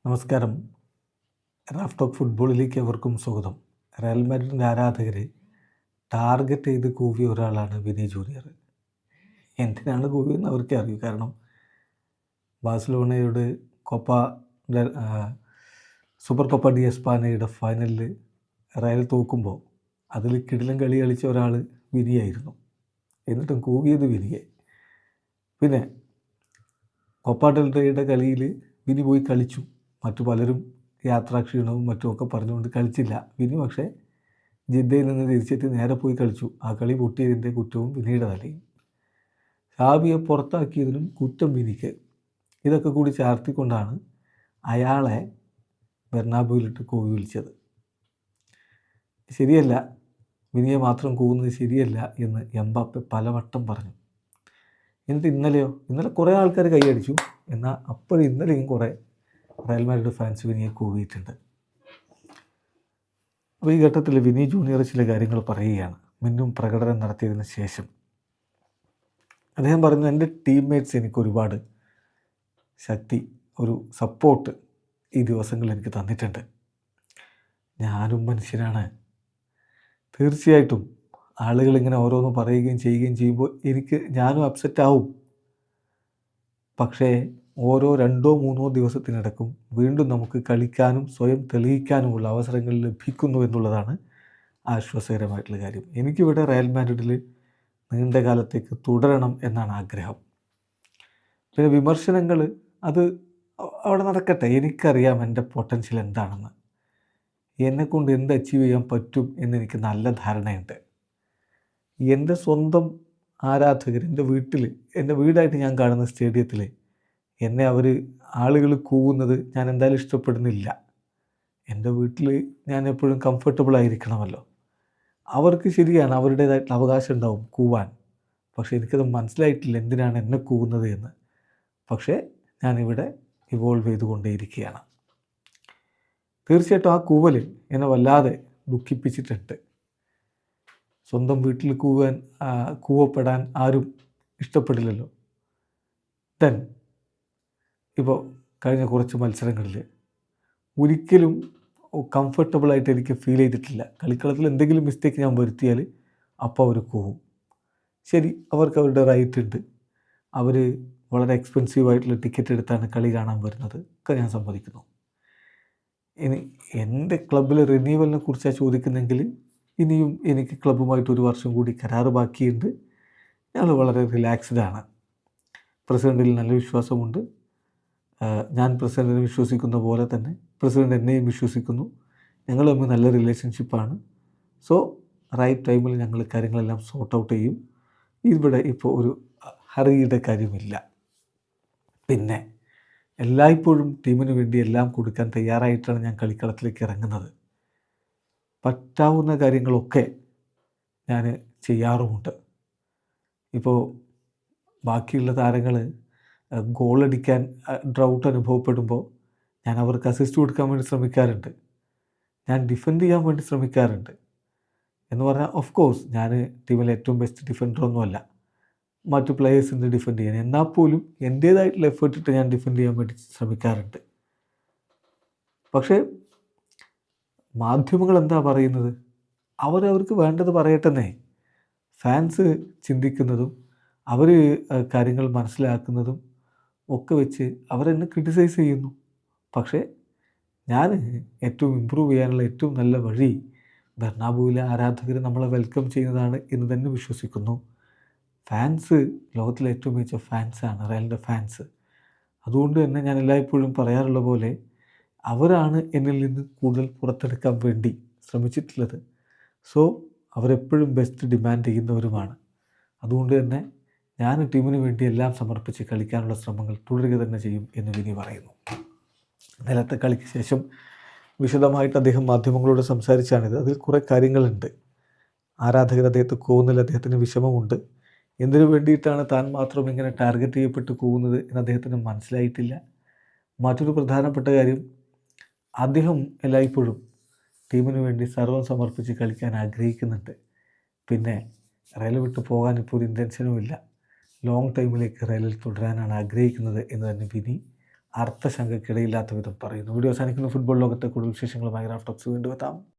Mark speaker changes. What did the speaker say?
Speaker 1: നമസ്കാരം. Raf talk ഫുട്ബോളിലേക്ക് അവർക്കും സ്വാഗതം. റയൽ മാഡ്രിഡിൻ്റെ ആരാധകർ ടാർഗറ്റ് ചെയ്ത് കൂവിയ ഒരാളാണ് വിനി ജൂനിയർ. എന്തിനാണ് കൂവിയെന്ന് അവർക്കേ അറിയൂ. കാരണം ബാഴ്സലോണയോട് കൊപ്പ സൂപ്പർ കൊപ്പ ഡി എസ്പാനയുടെ ഫൈനലിൽ റയൽ തോക്കുമ്പോൾ അതിൽ കിടിലൻ കളി കളിച്ച ഒരാൾ വിനിയായിരുന്നു. എന്നിട്ടും കൂവിയത് വിനിയെ. പിന്നെ കൊപ്പ ഡെൽ റേയുടെ കളിയിൽ വിനി പോയി കളിച്ചു. മറ്റു പലരും യാത്രാക്ഷീണവും മറ്റുമൊക്കെ പറഞ്ഞുകൊണ്ട് കളിച്ചില്ല. വിനി പക്ഷേ ജിദ്ദയിൽ നിന്ന് തിരിച്ചെത്തി നേരെ പോയി കളിച്ചു. ആ കളി പൊട്ടിയതിൻ്റെ കുറ്റവും വിനിയുടെ തലയും. ഷാബിയെ പുറത്താക്കിയതിനും കുറ്റം വിനിക്ക്. ഇതൊക്കെ കൂടി ചാർത്തിക്കൊണ്ടാണ് അയാളെ ബെർണാബോയിലിട്ട് കൂവി വിളിച്ചത്. ശരിയല്ല, വിനിയെ മാത്രം കൂവുന്നത് ശരിയല്ല എന്ന് എംബാപ്പെ പലവട്ടം പറഞ്ഞു. എന്നിട്ട് ഇന്നലെ കുറേ ആൾക്കാർ കൈയടിച്ചു. എന്നാൽ അപ്പോഴും ഇന്നലെയും കുറേ റയൽ മാഡ്രിഡ് ഫാൻസ് വിനിയെ കൂവിയിട്ടുണ്ട്. അപ്പോൾ ഈ ഘട്ടത്തിൽ വിനി ജൂനിയർ ചില കാര്യങ്ങൾ പറയുകയാണ്. മിന്നും പ്രകടനം നടത്തിയതിന് ശേഷം അദ്ദേഹം പറഞ്ഞു, എൻ്റെ ടീംമേറ്റ്സ് എനിക്ക് ഒരുപാട് ശക്തി, ഒരു സപ്പോർട്ട് ഈ ദിവസങ്ങളിൽ എനിക്ക് തന്നിട്ടുണ്ട്. ഞാനും മനുഷ്യനാണ്. തീർച്ചയായിട്ടും ആളുകളിങ്ങനെ ഓരോന്ന് പറയുകയും ചെയ്യുകയും ചെയ്യുമ്പോൾ ഞാനും അപ്സെറ്റാവും. പക്ഷേ ഓരോ 2-3 ദിവസത്തിനിടക്കും വീണ്ടും നമുക്ക് കളിക്കാനും സ്വയം തെളിയിക്കാനുമുള്ള അവസരങ്ങൾ ലഭിക്കുന്നു എന്നുള്ളതാണ് ആശ്വാസകരമായിട്ടുള്ള കാര്യം. എനിക്കിവിടെ റയൽ മാഡ്രിഡിൽ നീണ്ട കാലത്തേക്ക് തുടരണം എന്നാണ് ആഗ്രഹം. പിന്നെ വിമർശനങ്ങൾ അത് അവിടെ നടക്കട്ടെ. എനിക്കറിയാം എൻ്റെ പൊട്ടൻഷ്യൽ എന്താണെന്ന്, എന്നെക്കൊണ്ട് എന്ത് അച്ചീവ് ചെയ്യാൻ പറ്റും എന്നെനിക്ക് നല്ല ധാരണയുണ്ട്. എൻ്റെ സ്വന്തം ആരാധകർ എൻ്റെ വീടായിട്ട് ഞാൻ കാണുന്ന സ്റ്റേഡിയത്തിൽ എന്നെ ആളുകൾ കൂവുന്നത് ഞാൻ എന്തായാലും ഇഷ്ടപ്പെടുന്നില്ല. എൻ്റെ വീട്ടിൽ ഞാൻ എപ്പോഴും കംഫർട്ടബിൾ ആയിരിക്കണമല്ലോ. അവർക്ക് ശരിയാണ്, അവരുടേതായിട്ടുള്ള അവകാശം ഉണ്ടാവും കൂവാൻ. പക്ഷേ എനിക്കത് മനസ്സിലായിട്ടില്ല എന്തിനാണ് എന്നെ കൂവുന്നത് എന്ന്. പക്ഷേ ഞാനിവിടെ ഇവോൾവ് ചെയ്തുകൊണ്ടേയിരിക്കുകയാണ്. തീർച്ചയായിട്ടും ആ കൂവൽ എന്നെ വല്ലാതെ ദുഃഖിപ്പിച്ചിട്ടുണ്ട്. സ്വന്തം വീട്ടിൽ കൂവപ്പെടാൻ ആരും ഇഷ്ടപ്പെടില്ലല്ലോ. ഇപ്പോൾ കഴിഞ്ഞ കുറച്ച് മത്സരങ്ങളിൽ ഒരിക്കലും കംഫർട്ടബിളായിട്ട് എനിക്ക് ഫീൽ ചെയ്തിട്ടില്ല. കളിക്കളത്തിൽ എന്തെങ്കിലും മിസ്റ്റേക്ക് ഞാൻ വരുത്തിയാൽ അപ്പോൾ അവർ കൂവും. ശരി, അവർക്ക് അവരുടെ റൈറ്റ് ഉണ്ട്. അവർ വളരെ എക്സ്പെൻസീവായിട്ടുള്ള ടിക്കറ്റ് എടുത്താണ് കളി കാണാൻ വരുന്നത്, ഒക്കെ ഞാൻ സമ്മതിക്കുന്നു. ഇനി എൻ്റെ ക്ലബ്ബിലെ റിന്യൂവലിനെ കുറിച്ചാണ് ചോദിക്കുന്നതെങ്കിൽ ഇനിയും എനിക്ക് ക്ലബ്ബുമായിട്ട് 1 വർഷം കൂടി കരാറ് ബാക്കിയുണ്ട്. ഞങ്ങൾ വളരെ റിലാക്സ്ഡാണ്. പ്രസിഡൻറ്റിൽ നല്ല വിശ്വാസമുണ്ട്. ഞാൻ പ്രസിഡൻറ്റിനെ വിശ്വസിക്കുന്ന പോലെ തന്നെ പ്രസിഡൻറ്റ് എന്നെയും വിശ്വസിക്കുന്നു. ഞങ്ങൾ തമ്മിൽ നല്ല റിലേഷൻഷിപ്പാണ്. സോ റൈറ്റ് ടൈമിൽ ഞങ്ങൾ കാര്യങ്ങളെല്ലാം സോർട്ട് ഔട്ട് ചെയ്യും. ഇവിടെ ഇപ്പോൾ ഒരു ഹറിയുടെ കാര്യമില്ല. പിന്നെ എല്ലായ്പ്പോഴും ടീമിന് വേണ്ടി എല്ലാം കൊടുക്കാൻ തയ്യാറായിട്ടാണ് ഞാൻ കളിക്കളത്തിലേക്ക് ഇറങ്ങുന്നത്. പറ്റാവുന്ന കാര്യങ്ങളൊക്കെ ഞാൻ ചെയ്യാറുമുണ്ട്. ഇപ്പോൾ ബാക്കിയുള്ള താരങ്ങൾ ഗോളടിക്കാൻ ഡ്രൗട്ട് അനുഭവപ്പെടുമ്പോൾ ഞാൻ അവർക്ക് അസിസ്റ്റ് കൊടുക്കാൻ വേണ്ടി ശ്രമിക്കാറുണ്ട്. ഞാൻ ഡിഫെൻഡ് ചെയ്യാൻ വേണ്ടി ശ്രമിക്കാറുണ്ട്. എന്ന് പറഞ്ഞാൽ ഓഫ് കോഴ്സ് ഞാൻ ടീമിലെ ഏറ്റവും ബെസ്റ്റ് ഡിഫൻഡറൊന്നുമല്ല, മറ്റു പ്ലെയേഴ്സിന് ഡിഫെൻഡ് ചെയ്യാൻ. എന്നാൽ പോലും എൻ്റേതായിട്ടുള്ള എഫേർട്ട് ഇട്ട് ഞാൻ ഡിഫെൻഡ് ചെയ്യാൻ വേണ്ടി ശ്രമിക്കാറുണ്ട്. പക്ഷേ മാധ്യമങ്ങൾ എന്താ പറയുന്നത്? അവർക്ക് വേണ്ടത് പറയട്ടെന്നേ. ഫാൻസ് ചിന്തിക്കുന്നതും അവർ കാര്യങ്ങൾ മനസ്സിലാക്കുന്നതും ഒക്കെ വെച്ച് അവരെന്നെ ക്രിട്ടിസൈസ് ചെയ്യുന്നു. പക്ഷേ ഞാൻ ഏറ്റവും ഇമ്പ്രൂവ് ചെയ്യാനുള്ള ഏറ്റവും നല്ല വഴി ബെർണാബോയിലെ ആരാധകർ നമ്മളെ വെൽക്കം ചെയ്യുന്നതാണ് എന്ന് തന്നെ വിശ്വസിക്കുന്നു. ഫാൻസ് ലോകത്തിലെ ഏറ്റവും മികച്ച ഫാൻസാണ് റയലിൻ്റെ ഫാൻസ്. അതുകൊണ്ട് തന്നെ ഞാൻ എല്ലായ്പ്പോഴും പറയാറുള്ള പോലെ അവരാണ് എന്നിൽ നിന്ന് കൂടുതൽ പുറത്തെടുക്കാൻ വേണ്ടി ശ്രമിച്ചിട്ടുള്ളത്. സോ അവരെപ്പോഴും ബെസ്റ്റ് ഡിമാൻഡ് ചെയ്യുന്നവരുമാണ്. അതുകൊണ്ട് തന്നെ ഞാൻ ടീമിന് വേണ്ടി എല്ലാം സമർപ്പിച്ച് കളിക്കാനുള്ള ശ്രമങ്ങൾ തുടരുക തന്നെ ചെയ്യും എന്ന് വിനി പറയുന്നു. ഇന്നലത്തെ കളിക്ക് ശേഷം വിശദമായിട്ട് അദ്ദേഹം മാധ്യമങ്ങളോട് സംസാരിച്ചാണിത്. അതിൽ കുറേ കാര്യങ്ങളുണ്ട്. ആരാധകർ അദ്ദേഹത്തെ കൂവുന്നതിൽ അദ്ദേഹത്തിന് വിഷമമുണ്ട്. എന്തിനു വേണ്ടിയിട്ടാണ് താൻ മാത്രം ഇങ്ങനെ ടാർഗറ്റ് ചെയ്യപ്പെട്ട് കൂവുന്നത് എന്ന് അദ്ദേഹത്തിന് മനസ്സിലായിട്ടില്ല. മറ്റൊരു പ്രധാനപ്പെട്ട കാര്യം, അദ്ദേഹം എല്ലായ്പ്പോഴും ടീമിന് വേണ്ടി സർവ്വം സമർപ്പിച്ച് കളിക്കാൻ ആഗ്രഹിക്കുന്നുണ്ട്. പിന്നെ റയൽ വിട്ട് പോകാൻ ഇപ്പോൾ ഒരു ഇൻറ്റൻഷനും ഇല്ല. ലോങ് ടൈമിലേക്ക് റയലിൽ തുടരാനാണ് ആഗ്രഹിക്കുന്നത് എന്ന് തന്നെ വിനി അർത്ഥശങ്കയ്ക്കിടയില്ലാത്ത വിധം പറയുന്നു. വീഡിയോ അവസാനിക്കുന്ന ഫുട്ബോൾ ലോകത്തെ കൂടുതൽ വിശേഷങ്ങളുമായി റാഫ് ടോക്സ് വീണ്ടും എത്താം.